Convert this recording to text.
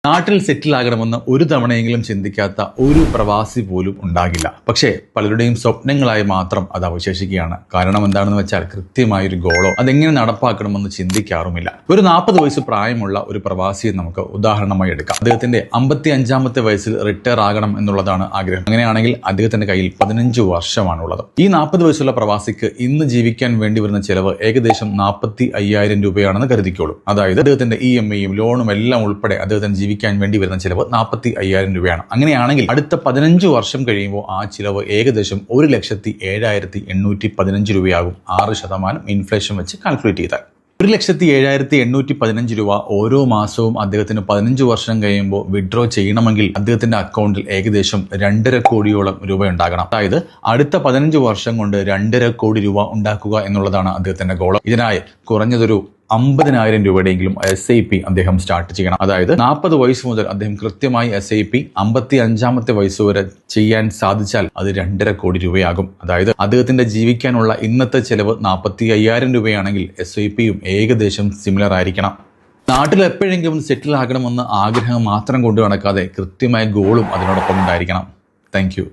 നാട്ടിൽ സെറ്റിൽ ആകണമെന്ന് ഒരു തവണയെങ്കിലും ചിന്തിക്കാത്ത ഒരു പ്രവാസി പോലും ഉണ്ടാകില്ല. പക്ഷേ പലരുടെയും സ്വപ്നങ്ങളായി മാത്രം അത് അവശേഷിക്കുകയാണ്. കാരണം എന്താണെന്ന് വെച്ചാൽ കൃത്യമായൊരു ഗോളോ അതെങ്ങനെ നടപ്പാക്കണമെന്ന് ചിന്തിക്കാറുമില്ല. ഒരു 40 വയസ്സ് പ്രായമുള്ള ഒരു പ്രവാസിയെ നമുക്ക് ഉദാഹരണമായി എടുക്കാം. അദ്ദേഹത്തിന്റെ 55ാമത്തെ വയസ്സിൽ റിട്ടയർ ആകണം എന്നുള്ളതാണ് ആഗ്രഹം. അങ്ങനെയാണെങ്കിൽ അദ്ദേഹത്തിന്റെ കയ്യിൽ 15 വർഷമാണുള്ളത്. ഈ 40 വയസ്സുള്ള പ്രവാസിക്ക് ഇന്ന് ജീവിക്കാൻ വേണ്ടി വരുന്ന ചെലവ് ഏകദേശം 45,000 രൂപയാണെന്ന് കരുതിക്കോളൂ. അതായത് അദ്ദേഹത്തിന്റെ EMI-യും ലോണും എല്ലാം ഉൾപ്പെടെ അദ്ദേഹത്തിന് ജീവിക്കാൻ വേണ്ടി വരുന്ന ചിലവ് 45,000 രൂപയാണ്. അങ്ങനെയാണെങ്കിൽ അടുത്ത 15 വർഷം കഴിയുമ്പോൾ ആ ചിലവ് ഏകദേശം 1,07,815 രൂപയാകും. 6% ഇൻഫ്ലേഷൻ വെച്ച് കാൽക്കുലേറ്റ് ചെയ്താൽ 1,07,815 രൂപ ഓരോ മാസവും അദ്ദേഹത്തിന് 15 വർഷം കഴിയുമ്പോൾ വിഡ്രോ ചെയ്യണമെങ്കിൽ അദ്ദേഹത്തിന്റെ അക്കൗണ്ടിൽ ഏകദേശം 2.5 കോടിയോളം രൂപ ഉണ്ടാകണം. അതായത് അടുത്ത 15 വർഷം കൊണ്ട് 2.5 കോടി രൂപ ഉണ്ടാക്കുക എന്നുള്ളതാണ് അദ്ദേഹത്തിന്റെ ഗോൾ. ഇതിനായി കുറഞ്ഞതൊരു 50,000 രൂപയുടെയെങ്കിലും SIP അദ്ദേഹം സ്റ്റാർട്ട് ചെയ്യണം. അതായത് 40 വയസ്സ് മുതൽ അദ്ദേഹം കൃത്യമായി SIP 55ാമത്തെ വയസ്സ് വരെ ചെയ്യാൻ സാധിച്ചാൽ അത് 2.5 കോടി രൂപയാകും. അതായത് അദ്ദേഹത്തിന്റെ ജീവിക്കാനുള്ള ഇന്നത്തെ ചെലവ് 45,000 രൂപയാണെങ്കിൽ SIP-യും ഏകദേശം സിമിലർ ആയിരിക്കണം. നാട്ടിൽ എപ്പോഴെങ്കിലും സെറ്റിൽ ആകണമെന്ന് ആഗ്രഹം മാത്രം കൊണ്ടു നടക്കാതെ കൃത്യമായ ഗോളും അതിനോടൊപ്പം ഉണ്ടായിരിക്കണം. Thank you.